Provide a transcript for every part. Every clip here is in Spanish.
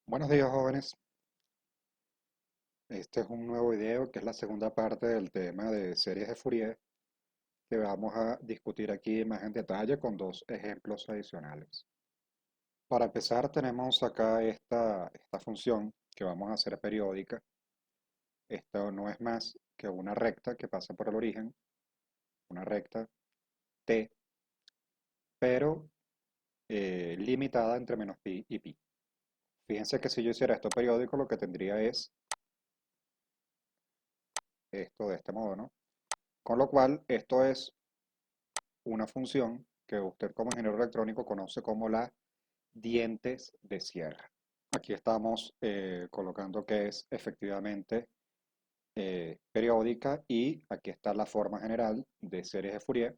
Buenos días, jóvenes. Este es un nuevo video que es la segunda parte del tema de series de Fourier que vamos a discutir aquí más en detalle con dos ejemplos adicionales. Para empezar, tenemos acá esta función que vamos a hacer periódica. Esto no es más que una recta que pasa por el origen, una recta t, pero limitada entre menos pi y pi. Fíjense que si yo hiciera esto periódico, lo que tendría es esto de este modo, ¿no? Con lo cual, esto es una función que usted como ingeniero electrónico conoce como la dientes de sierra. Aquí estamos colocando que es efectivamente periódica y aquí está la forma general de series de Fourier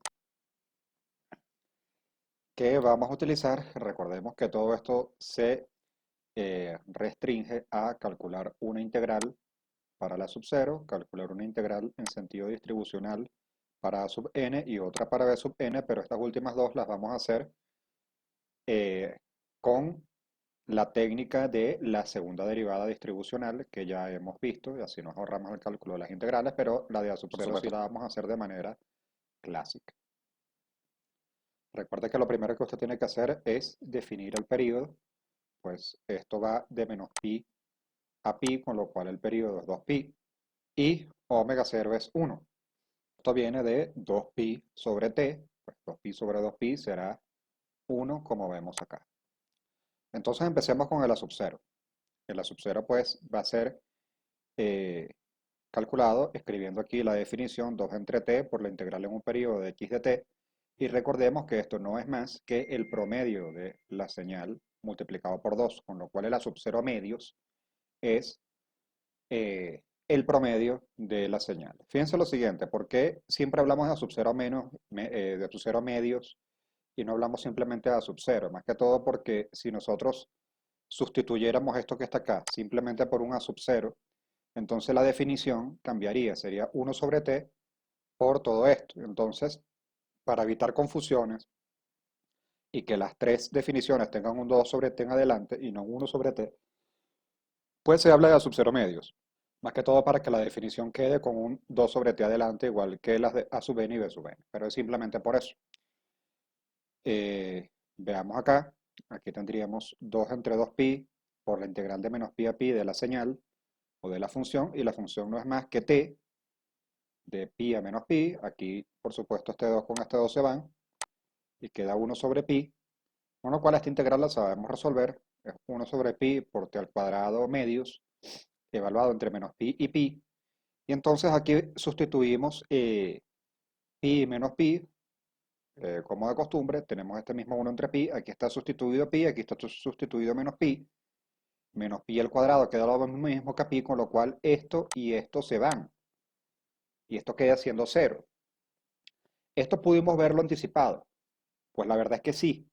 que vamos a utilizar. Recordemos que todo esto se restringe a calcular una integral para la sub 0, calcular una integral en sentido distribucional para a sub n y otra para b sub n, pero estas últimas dos las vamos a hacer eh, con la técnica de la segunda derivada distribucional que ya hemos visto, y así nos ahorramos el cálculo de las integrales, pero la de a sub Por 0 sí supuesto. la vamos a hacer de manera clásica. Recuerde que lo primero que usted tiene que hacer es definir el periodo, pues esto va de menos pi a pi, con lo cual el periodo es 2pi, y omega 0 es 1. Esto viene de 2pi sobre t, pues 2pi sobre 2pi será 1, como vemos acá. Entonces empecemos con el a sub 0. El a sub 0 pues va a ser eh, calculado escribiendo aquí la definición 2 entre t por la integral en un periodo de x de t. Y recordemos que esto no es más que el promedio de la señal multiplicado por 2, con lo cual el a sub 0 medios es el promedio de la señal. Fíjense lo siguiente, ¿por qué siempre hablamos de a sub 0 menos, de a sub 0 medios y no hablamos simplemente de a sub 0? Más que todo porque si nosotros sustituyéramos esto que está acá simplemente por un a sub 0, entonces la definición cambiaría, sería 1 sobre t por todo esto. Entonces, para evitar confusiones y que las tres definiciones tengan un 2 sobre t en adelante y no un 1 sobre t, pues se habla de a sub 0 medios. Más que todo para que la definición quede con un 2 sobre t adelante, igual que las de a sub n y b sub n. Pero es simplemente por eso. Veamos acá. Aquí tendríamos 2 entre 2pi por la integral de menos pi a pi de la señal o de la función. Y la función no es más que t de pi a menos pi. Aquí, por supuesto, este 2 con este 2 se van. Y queda 1 sobre pi. Con lo cual esta integral la sabemos resolver. Es 1 sobre pi por t al cuadrado medios, evaluado entre menos pi y pi. Y entonces aquí sustituimos pi menos pi, como de costumbre. Tenemos este mismo 1 entre pi. Aquí está sustituido pi, aquí está sustituido menos pi. Menos pi al cuadrado queda lo mismo que pi, con lo cual esto y esto se van. Y esto queda siendo 0. ¿Esto pudimos verlo anticipado? Pues la verdad es que sí,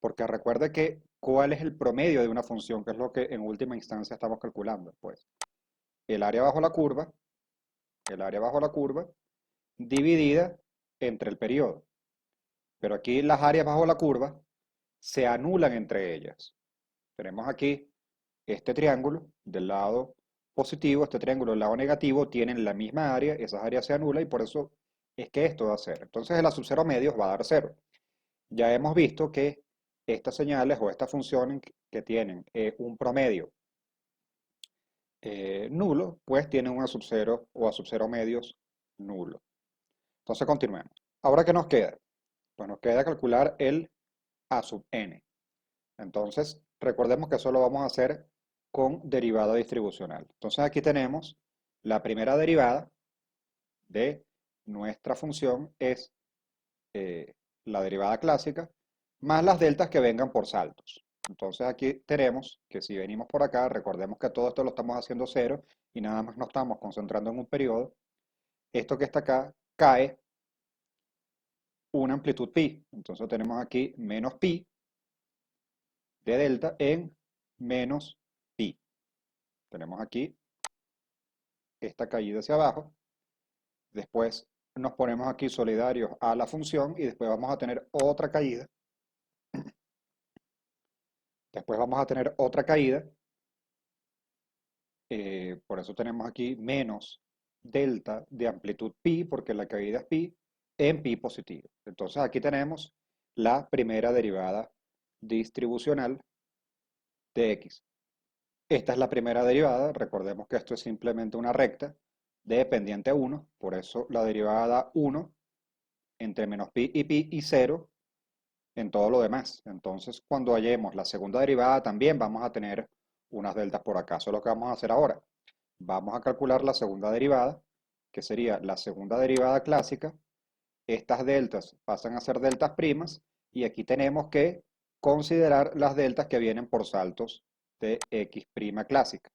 porque recuerde que cuál es el promedio de una función, que es lo que en última instancia estamos calculando. Pues el área bajo la curva, el área bajo la curva, dividida entre el periodo. Pero aquí las áreas bajo la curva se anulan entre ellas. Tenemos aquí este triángulo del lado positivo, este triángulo del lado negativo, tienen la misma área, esas áreas se anulan y por eso es que esto da 0. Entonces el a sub 0 medios va a dar 0. Ya hemos visto que estas señales o estas funciones que tienen un promedio nulo, pues tienen un a sub 0 o a sub 0 medios nulo. Entonces continuemos. Ahora, ¿qué nos queda? Pues nos queda calcular el a sub n. Entonces, recordemos que eso lo vamos a hacer con derivada distribucional. Entonces aquí tenemos la primera derivada de nuestra función es la derivada clásica, más las deltas que vengan por saltos. Entonces aquí tenemos que si venimos por acá, recordemos que todo esto lo estamos haciendo cero y nada más nos estamos concentrando en un periodo. Esto que está acá cae una amplitud pi. Entonces tenemos aquí menos pi de delta en menos pi. Tenemos aquí esta caída hacia abajo. Después nos ponemos aquí solidarios a la función y después vamos a tener otra caída. Después vamos a tener otra caída Por eso tenemos aquí menos delta de amplitud pi, porque la caída es pi, en pi positivo. Entonces aquí tenemos la primera derivada distribucional de x. Esta es la primera derivada, recordemos que esto es simplemente una recta de pendiente 1, por eso la derivada da 1 entre menos pi y 0 en todo lo demás. Entonces, cuando hallemos la segunda derivada, también vamos a tener unas deltas por acá. Eso es lo que vamos a hacer ahora. Vamos a calcular la segunda derivada, que sería la segunda derivada clásica. Estas deltas pasan a ser deltas primas, y aquí tenemos que considerar las deltas que vienen por saltos de x' clásica,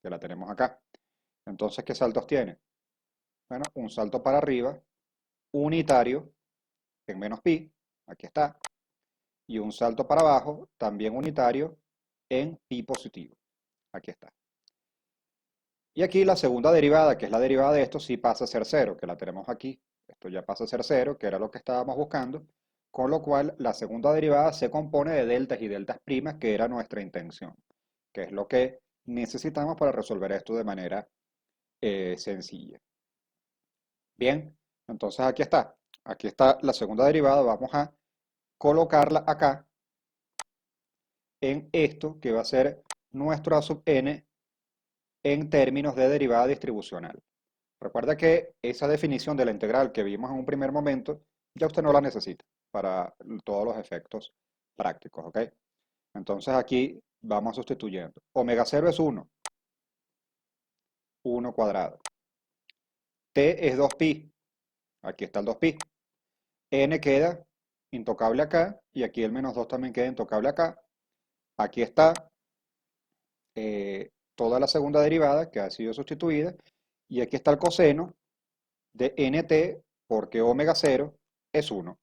que la tenemos acá. Entonces, ¿qué saltos tiene? Bueno, un salto para arriba, unitario, en menos pi, aquí está, y un salto para abajo, también unitario, en pi positivo, aquí está. Y aquí la segunda derivada, que es la derivada de esto, sí pasa a ser cero, que la tenemos aquí. Esto ya pasa a ser cero, que era lo que estábamos buscando, con lo cual la segunda derivada se compone de deltas y deltas primas, que era nuestra intención, que es lo que necesitamos para resolver esto de manera sencilla. Bien, entonces aquí está. Aquí está la segunda derivada. Vamos a colocarla acá en esto que va a ser nuestro a sub n en términos de derivada distribucional. Recuerda que esa definición de la integral que vimos en un primer momento, ya usted no la necesita para todos los efectos prácticos, ¿ok? Entonces aquí vamos sustituyendo. Omega 0 es 1, 1 cuadrado. T es 2pi, aquí está el 2pi. N queda intocable acá, y aquí el menos 2 también queda intocable acá. Aquí está toda la segunda derivada que ha sido sustituida, y aquí está el coseno de nt, porque omega 0 es 1.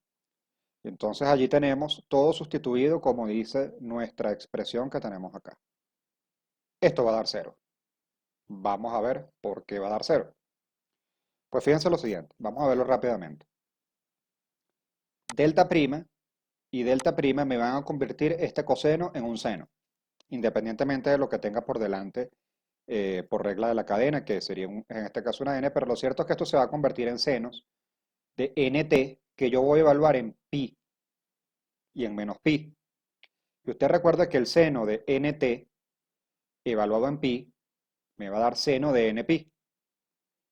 Entonces allí tenemos todo sustituido como dice nuestra expresión que tenemos acá. Esto va a dar 0. Vamos a ver por qué va a dar 0. Pues fíjense lo siguiente, vamos a verlo rápidamente. Delta prima y delta prima me van a convertir este coseno en un seno, independientemente de lo que tenga por delante por regla de la cadena, que sería en este caso una n, pero lo cierto es que esto se va a convertir en senos de nt, que yo voy a evaluar en pi y en menos pi. Y usted recuerda que el seno de nt evaluado en pi me va a dar seno de npi.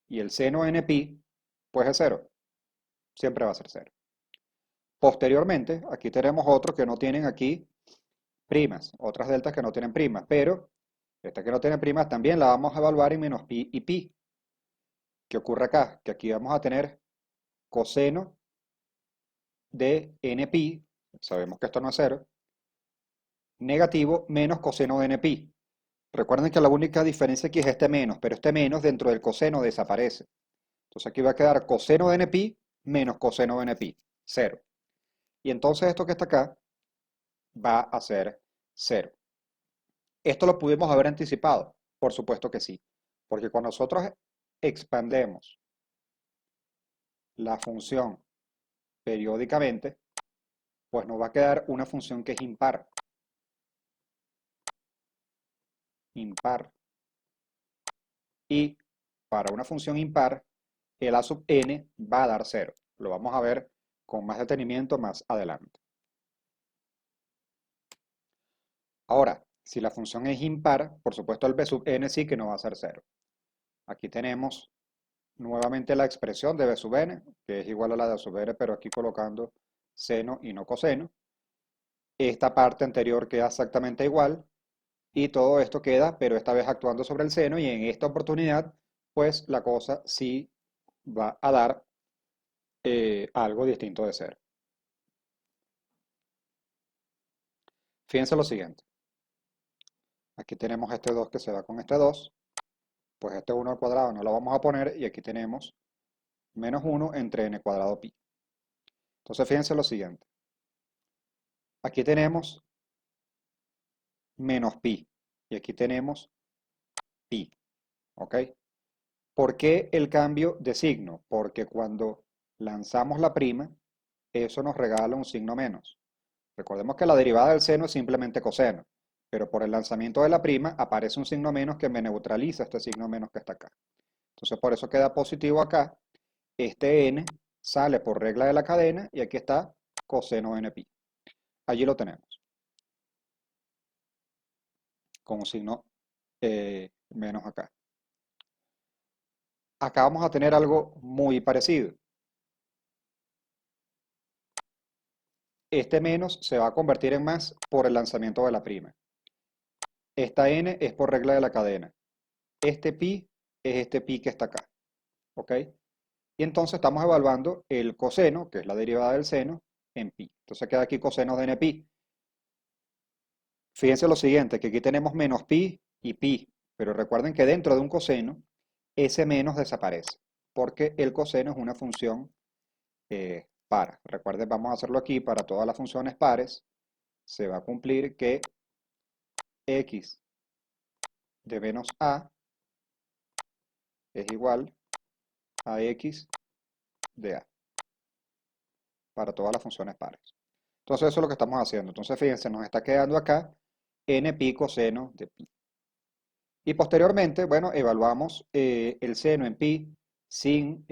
Y el seno npi, pues es 0. Siempre va a ser 0. Posteriormente, aquí tenemos otros que no tienen aquí primas, otras deltas que no tienen primas, pero esta que no tiene primas también la vamos a evaluar en menos pi y pi. ¿Qué ocurre acá? Que aquí vamos a tener coseno de npi, sabemos que esto no es 0, negativo menos coseno de npi. Recuerden que la única diferencia aquí es este menos, pero este menos dentro del coseno desaparece. Entonces aquí va a quedar coseno de npi menos coseno de npi, 0. Y entonces esto que está acá va a ser 0. ¿Esto lo pudimos haber anticipado? Por supuesto que sí, porque cuando nosotros expandemos la función periódicamente, pues nos va a quedar una función que es impar. Impar. Y para una función impar, el a sub n va a dar 0. Lo vamos a ver con más detenimiento más adelante. Ahora, si la función es impar, por supuesto el b sub n sí que no va a ser 0. Aquí tenemos nuevamente la expresión de b sub n, que es igual a la de a sub n, pero aquí colocando seno y no coseno. Esta parte anterior queda exactamente igual, y todo esto queda, pero esta vez actuando sobre el seno, y en esta oportunidad, pues la cosa sí va a dar algo distinto de 0. Fíjense lo siguiente. Aquí tenemos este 2 que se va con este 2. Pues este 1 al cuadrado no lo vamos a poner, y aquí tenemos menos 1 entre n cuadrado pi. Entonces fíjense lo siguiente. Aquí tenemos menos pi, y aquí tenemos pi. ¿Ok? ¿Por qué el cambio de signo? Porque cuando lanzamos la prima, eso nos regala un signo menos. Recordemos que la derivada del seno es simplemente coseno, pero por el lanzamiento de la prima aparece un signo menos que me neutraliza este signo menos que está acá. Entonces por eso queda positivo acá. Este n sale por regla de la cadena y aquí está coseno n pi. Allí lo tenemos, con un signo menos acá. Acá vamos a tener algo muy parecido. Este menos se va a convertir en más por el lanzamiento de la prima. Esta n es por regla de la cadena. Este pi es este pi que está acá. ¿Ok? Y entonces estamos evaluando el coseno, que es la derivada del seno, en pi. Entonces queda aquí coseno de n pi. Fíjense lo siguiente, que aquí tenemos menos pi y pi, pero recuerden que dentro de un coseno, ese menos desaparece, porque el coseno es una función par. Recuerden, vamos a hacerlo aquí para todas las funciones pares. Se va a cumplir que x de menos a es igual a x de a, para todas las funciones pares. Entonces eso es lo que estamos haciendo. Entonces fíjense, nos está quedando acá n pi coseno de pi. Y posteriormente, bueno, evaluamos el seno en pi sin,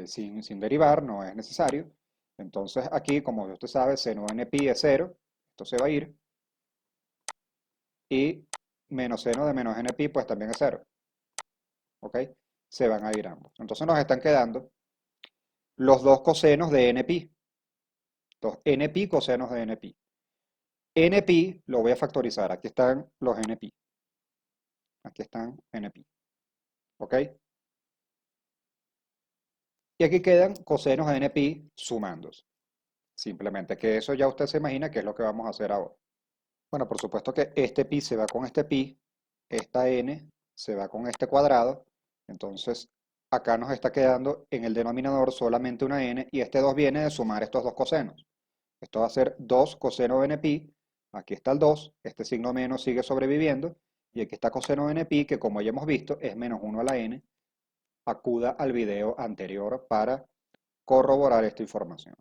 sin derivar, no es necesario. Entonces aquí, como usted sabe, seno n pi es 0, esto se va a ir. Y menos seno de menos n pi pues también es 0. ¿Ok? Se van a ir ambos. Entonces nos están quedando los dos cosenos de n pi. Los n pi cosenos de n pi. N pi lo voy a factorizar. Aquí están los n pi. Aquí están n pi. ¿Ok? Y aquí quedan cosenos de n pi sumándose. Simplemente que eso ya usted se imagina que es lo que vamos a hacer ahora. Bueno, por supuesto que este pi se va con este pi, esta n se va con este cuadrado, entonces acá nos está quedando en el denominador solamente una n y este 2 viene de sumar estos dos cosenos. Esto va a ser 2 coseno de n pi, aquí está el 2, este signo menos sigue sobreviviendo, y aquí está coseno de n pi, que como ya hemos visto es menos 1 a la n. Acuda al video anterior para corroborar esta información.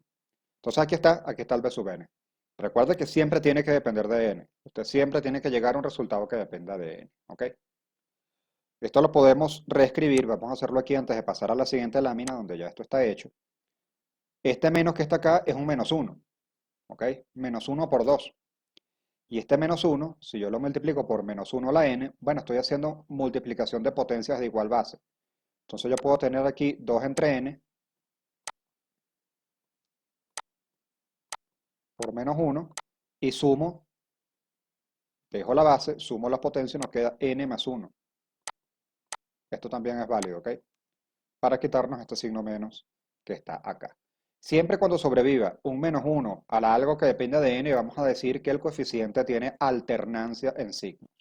Entonces aquí está el B sub n. Recuerde que siempre tiene que depender de n. Usted siempre tiene que llegar a un resultado que dependa de n. ¿Ok? Esto lo podemos reescribir. Vamos a hacerlo aquí antes de pasar a la siguiente lámina donde ya esto está hecho. Este menos que está acá es un menos 1. ¿Ok? Menos 1 por 2. Y este menos 1, si yo lo multiplico por menos 1 a la n, bueno, estoy haciendo multiplicación de potencias de igual base. Entonces yo puedo tener aquí 2 entre n por menos 1 y sumo, dejo la base, sumo las potencias y nos queda n más 1. Esto también es válido, ¿ok? Para quitarnos este signo menos que está acá. Siempre cuando sobreviva un menos 1 a algo que dependa de n, vamos a decir que el coeficiente tiene alternancia en signos.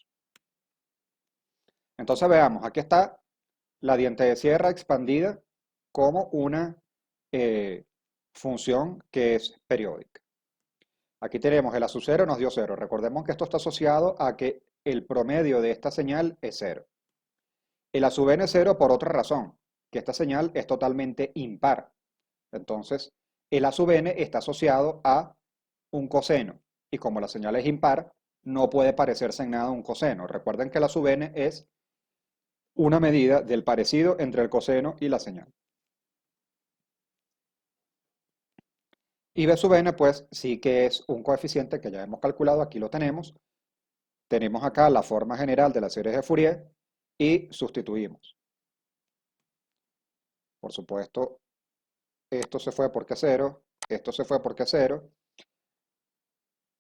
Entonces veamos, aquí está la diente de sierra expandida como una eh, función que es periódica. Aquí tenemos el a sub 0 nos dio 0. Recordemos que esto está asociado a que el promedio de esta señal es 0. El a sub n es 0 por otra razón, que esta señal es totalmente impar. Entonces, el a sub n está asociado a un coseno. Y como la señal es impar, no puede parecerse en nada a un coseno. Recuerden que el a sub n es una medida del parecido entre el coseno y la señal. Y b sub n, pues sí que es un coeficiente que ya hemos calculado, aquí lo tenemos. Tenemos acá la forma general de la serie de Fourier y sustituimos. Por supuesto, esto se fue porque 0, esto se fue porque 0.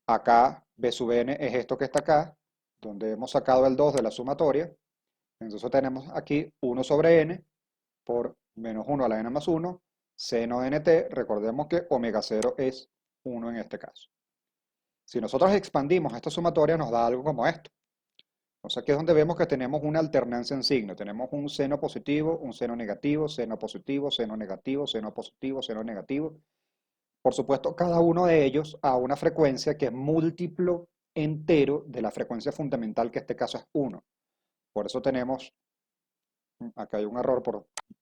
Acá b sub n es esto que está acá, donde hemos sacado el 2 de la sumatoria. Entonces tenemos aquí 1 sobre n por menos 1 a la n más 1, seno de nt, recordemos que omega 0 es 1 en este caso. Si nosotros expandimos esta sumatoria nos da algo como esto. Entonces aquí es donde vemos que tenemos una alternancia en signo. Tenemos un seno positivo, un seno negativo, seno positivo, seno negativo, seno positivo, seno negativo. Por supuesto, cada uno de ellos a una frecuencia que es múltiplo entero de la frecuencia fundamental, que en este caso es 1. Por eso tenemos, acá hay un error,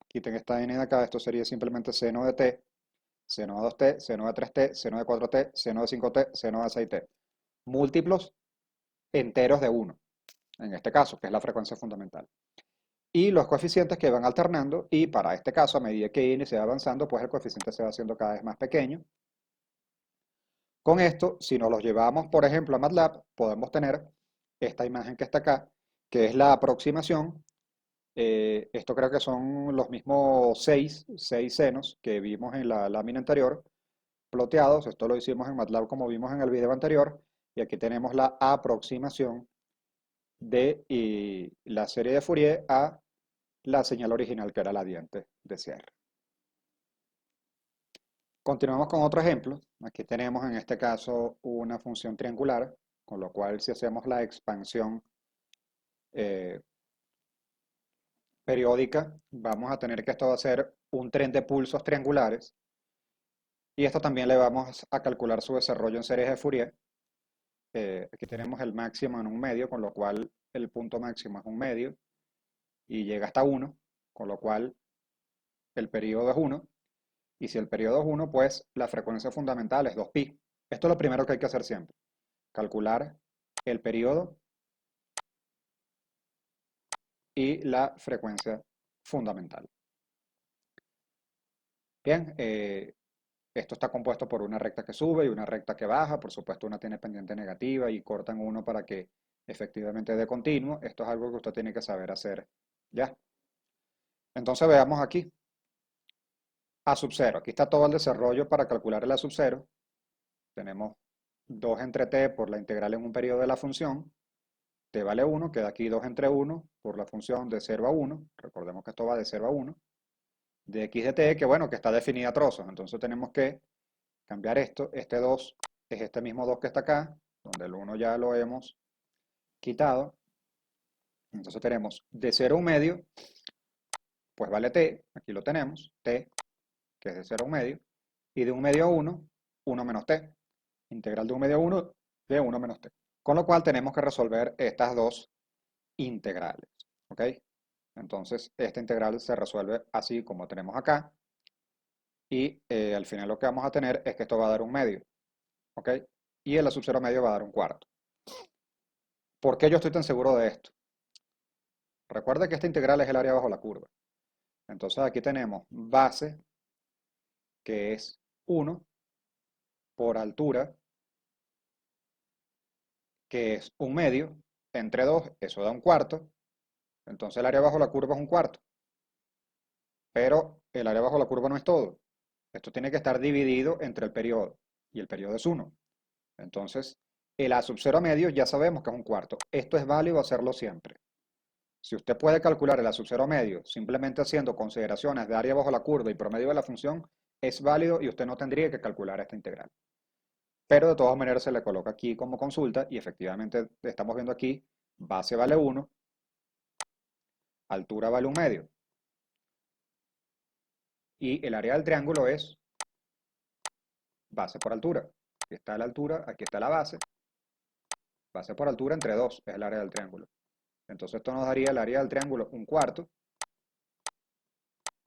quiten esta n de acá, esto sería simplemente seno de t. seno de 2t, seno de 3t, seno de 4t, seno de 5t, seno de 6t. Múltiplos enteros de 1, en este caso, que es la frecuencia fundamental. Y los coeficientes que van alternando, y para este caso, a medida que n se va avanzando, pues el coeficiente se va haciendo cada vez más pequeño. Con esto, si nos los llevamos, por ejemplo, a MATLAB, podemos tener esta imagen que está acá, que es la aproximación. Esto creo que son los mismos seis senos que vimos en la lámina anterior, ploteados. Esto lo hicimos en MATLAB como vimos en el video anterior. Y aquí tenemos la aproximación de la serie de Fourier a la señal original, que era la diente de cierre. Continuamos con otro ejemplo. Aquí tenemos en este caso una función triangular, con lo cual si hacemos la expansión eh, periódica, vamos a tener que esto va a ser un tren de pulsos triangulares. Y esto también le vamos a calcular su desarrollo en series de Fourier. Aquí tenemos el máximo en un medio, con lo cual el punto máximo es un medio y llega hasta 1, con lo cual el periodo es 1. Y si el periodo es 1, pues la frecuencia fundamental es 2pi. Esto es lo primero que hay que hacer siempre. Calcular el periodo y la frecuencia fundamental. Bien, esto está compuesto por una recta que sube y una recta que baja. Por supuesto, una tiene pendiente negativa y cortan uno para que efectivamente dé continuo. Esto es algo que usted tiene que saber hacer ya. Entonces veamos aquí. A sub 0. Aquí está todo el desarrollo para calcular el A sub 0. Tenemos 2 entre t por la integral en un periodo de la función. T vale 1, queda aquí 2 entre 1 por la función de 0 a 1. Recordemos que esto va de 0 a 1. De x de t, que bueno, que está definida a trozos. Entonces tenemos que cambiar esto. Este 2 es este mismo 2 que está acá, donde el 1 ya lo hemos quitado. Entonces tenemos de 0 a 1 medio, pues vale t, aquí lo tenemos, t, que es de 0 a 1 medio, y de 1 medio a 1, 1 menos t. Integral de 1 medio a 1 de 1 menos t. Con lo cual tenemos que resolver estas dos integrales. ¿Ok? Entonces esta integral se resuelve así como tenemos acá. Y al final lo que vamos a tener es que esto va a dar un medio. ¿Ok? Y el a sub 0 medio va a dar un cuarto. ¿Por qué yo estoy tan seguro de esto? Recuerda que esta integral es el área bajo la curva. Entonces aquí tenemos base, que es 1, por altura, que es un medio, entre 2, eso da un cuarto. Entonces el área bajo la curva es un cuarto. Pero el área bajo la curva no es todo. Esto tiene que estar dividido entre el periodo. Y el periodo es 1. Entonces, el A sub 0 medio ya sabemos que es un cuarto. Esto es válido hacerlo siempre. Si usted puede calcular el A sub 0 medio simplemente haciendo consideraciones de área bajo la curva y promedio de la función, es válido y usted no tendría que calcular esta integral. Pero de todas maneras se le coloca aquí como consulta y efectivamente estamos viendo aquí, base vale 1, altura vale un medio. Y el área del triángulo es base por altura. Aquí está la altura, aquí está la base. Base por altura entre 2 es el área del triángulo. Entonces esto nos daría el área del triángulo un cuarto.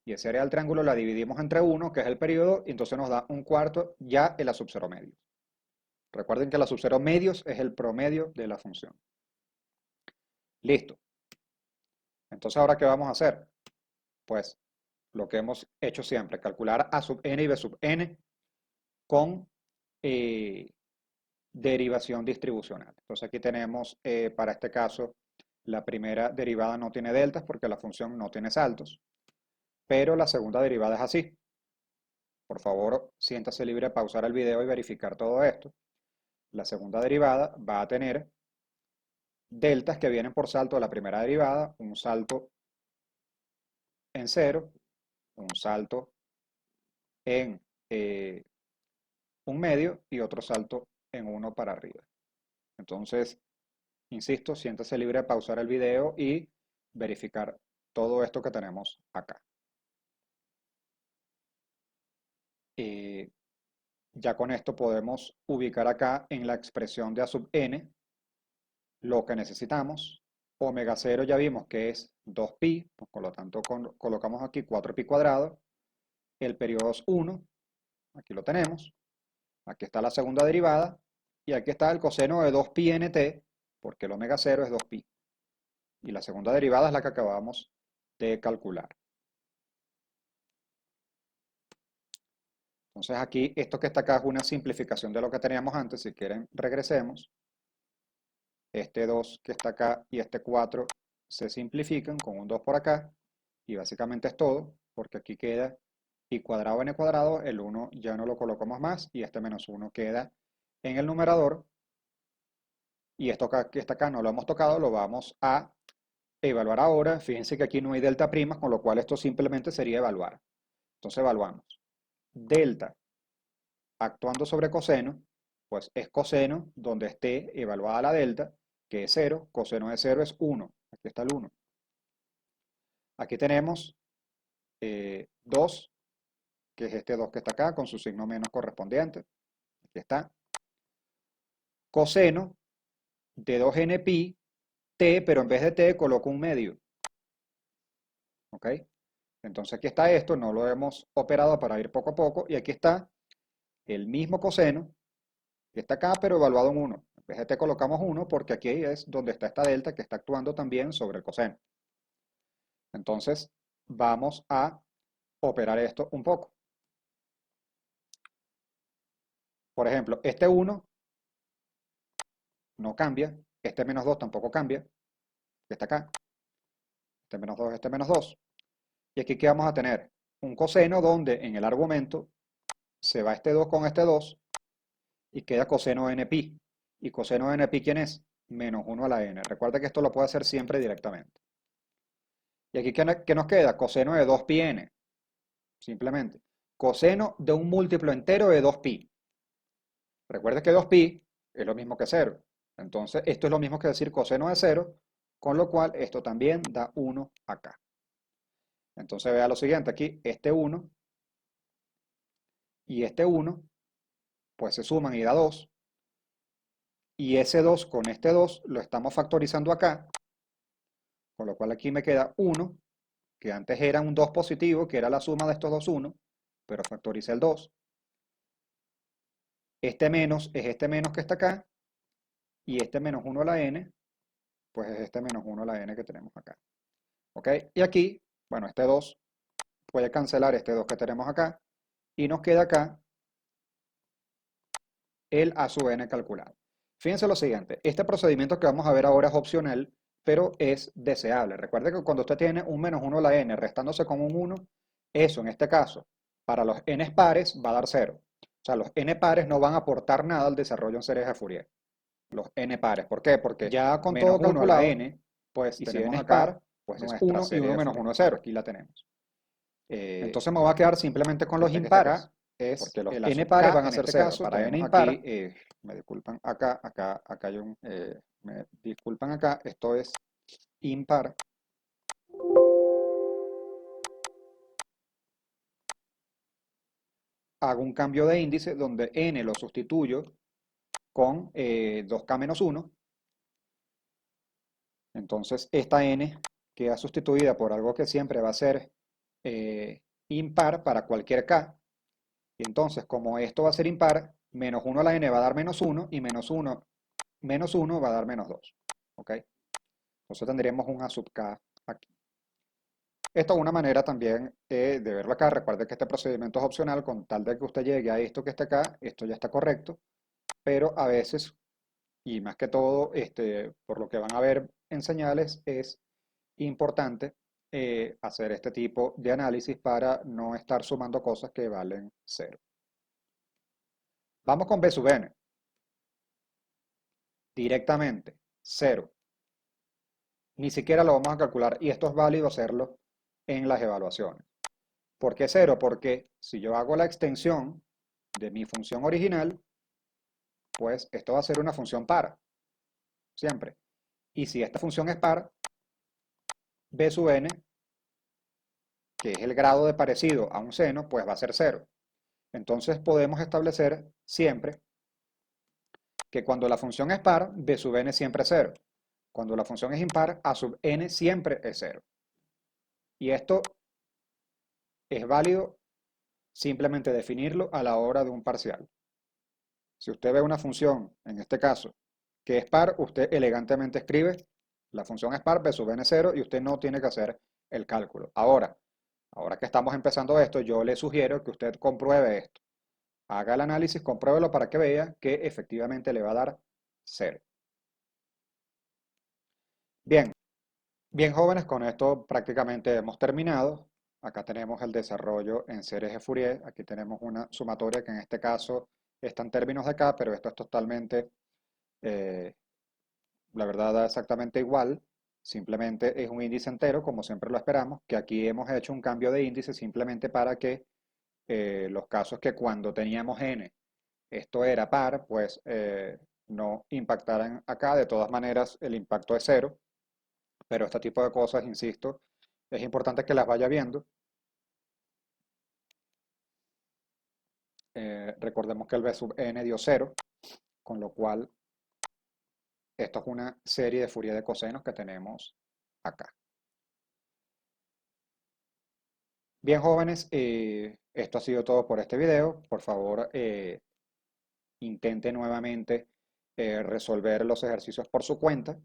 Y ese área del triángulo la dividimos entre 1, que es el periodo, y entonces nos da un cuarto ya el A sub 0 medios. Recuerden que el A sub 0 medios es el promedio de la función. Listo. Entonces ahora, ¿qué vamos a hacer? Pues lo que hemos hecho siempre, calcular A sub n y B sub n con derivación distribucional. Entonces aquí tenemos, para este caso, la primera derivada no tiene deltas porque la función no tiene saltos, pero la segunda derivada es así. Por favor, siéntase libre de pausar el video y verificar todo esto. La segunda derivada va a tener deltas que vienen por salto de la primera derivada, un salto en 0, un salto en un medio y otro salto en 1 para arriba. Entonces, insisto, siéntase libre de pausar el video y verificar todo esto que tenemos acá. Ya con esto podemos ubicar acá en la expresión de A sub n lo que necesitamos. Omega 0 ya vimos que es 2pi, pues por lo tanto colocamos aquí 4pi cuadrado. El periodo es 1, aquí lo tenemos, aquí está la segunda derivada, y aquí está el coseno de 2pi nt, porque el omega 0 es 2pi. Y la segunda derivada es la que acabamos de calcular. Entonces aquí, esto que está acá es una simplificación de lo que teníamos antes. Si quieren, regresemos. Este 2 que está acá y este 4 se simplifican con un 2 por acá. Y básicamente es todo, porque aquí queda y cuadrado n cuadrado, el 1 ya no lo colocamos más, y este menos 1 queda en el numerador. Y esto que está acá no lo hemos tocado, lo vamos a evaluar ahora. Fíjense que aquí no hay delta primas, con lo cual esto simplemente sería evaluar. Entonces evaluamos. Delta actuando sobre coseno, pues es coseno donde esté evaluada la delta, que es 0. Coseno de 0 es 1. Aquí está el 1. Aquí tenemos 2, que es este 2 que está acá, con su signo menos correspondiente. Aquí está. Coseno de 2n pi t, pero en vez de t coloco un medio. ¿Ok? Entonces aquí está esto, no lo hemos operado para ir poco a poco, y aquí está el mismo coseno que está acá, pero evaluado en 1. En vez de t colocamos 1 porque aquí es donde está esta delta que está actuando también sobre el coseno. Entonces vamos a operar esto un poco. Por ejemplo, este 1 no cambia, este menos 2 tampoco cambia, que está acá, este menos 2, este menos 2. Y aquí, ¿qué vamos a tener? Un coseno donde en el argumento se va este 2 con este 2 y queda coseno de npi. ¿Y coseno de npi quién es? Menos 1 a la n. Recuerda que esto lo puede hacer siempre directamente. Y aquí, ¿qué nos queda? Coseno de 2pi n. Simplemente. Coseno de un múltiplo entero de 2pi. Recuerda que 2pi es lo mismo que 0. Entonces, esto es lo mismo que decir coseno de 0, con lo cual esto también da 1 acá. Entonces, vea lo siguiente aquí, este 1 y este 1, pues se suman y da 2. Y ese 2 con este 2 lo estamos factorizando acá, con lo cual aquí me queda 1, que antes era un 2 positivo, que era la suma de estos dos 1, pero factoricé el 2. Este menos es este menos que está acá, y este menos 1 a la n, pues es este menos 1 a la n que tenemos acá. ¿Ok? Y aquí, bueno, este 2 puede cancelar este 2 que tenemos acá, y nos queda acá el a sub n calculado. Fíjense lo siguiente, este procedimiento que vamos a ver ahora es opcional, pero es deseable. Recuerde que cuando usted tiene un menos 1 a la n restándose con un 1, eso en este caso, para los n pares va a dar 0. O sea, los n pares no van a aportar nada al desarrollo en series de Fourier. Los n pares, ¿por qué? Porque ya con todo calculado, n, pues y si n es par, pues es 1 y 1 menos 1 es 0. Aquí la tenemos. Entonces me voy a quedar simplemente con los impares, porque los n pares van a ser 0. Para n impar, aquí, me disculpan acá hay un, me disculpan acá, esto es impar. Hago un cambio de índice donde n lo sustituyo con 2k menos 1. Entonces esta n queda sustituida por algo que siempre va a ser impar para cualquier k. Y entonces, como esto va a ser impar, menos 1 a la n va a dar menos 1, y menos 1 va a dar menos 2. ¿Ok? Entonces tendríamos un a sub k aquí. Esto es una manera también de verlo acá. Recuerde que este procedimiento es opcional, con tal de que usted llegue a esto que está acá, esto ya está correcto. Pero a veces, y más que todo, por lo que van a ver en señales, es importante hacer este tipo de análisis para no estar sumando cosas que valen 0. Vamos con B sub n. Directamente, 0. Ni siquiera lo vamos a calcular, y esto es válido hacerlo en las evaluaciones. ¿Por qué 0? Porque si yo hago la extensión de mi función original, pues esto va a ser una función par, siempre. Y si esta función es par, B sub n, que es el grado de parecido a un seno, pues va a ser 0. Entonces podemos establecer siempre que cuando la función es par, B sub n siempre es 0. Cuando la función es impar, A sub n siempre es 0. Y esto es válido simplemente definirlo a la hora de un parcial. Si usted ve una función, en este caso, que es par, usted elegantemente escribe la función es par versus n0 y usted no tiene que hacer el cálculo. Ahora que estamos empezando esto, yo le sugiero que usted compruebe esto. Haga el análisis, compruébelo para que vea que efectivamente le va a dar 0. Bien, bien jóvenes, con esto prácticamente hemos terminado. Acá tenemos el desarrollo en series de Fourier. Aquí tenemos una sumatoria que en este caso está en términos de acá, pero esto es totalmente, eh, la verdad, da exactamente igual. Simplemente es un índice entero, como siempre lo esperamos, que aquí hemos hecho un cambio de índice simplemente para que los casos que cuando teníamos n esto era par, pues no impactaran acá. De todas maneras, el impacto es cero, pero este tipo de cosas, insisto, es importante que las vaya viendo. Recordemos que el B sub n dio cero, con lo cual esto es una serie de Fourier de cosenos que tenemos acá. Bien, jóvenes, esto ha sido todo por este video. Por favor, intente nuevamente resolver los ejercicios por su cuenta.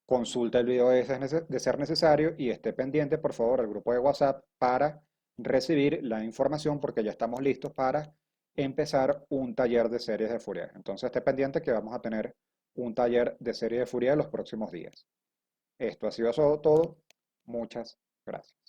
Consulta el video de ser necesario y esté pendiente, por favor, al grupo de WhatsApp para recibir la información porque ya estamos listos para empezar un taller de series de Fourier. Entonces esté pendiente que vamos a tener un taller de series de Fourier los próximos días. Esto ha sido todo. Muchas gracias.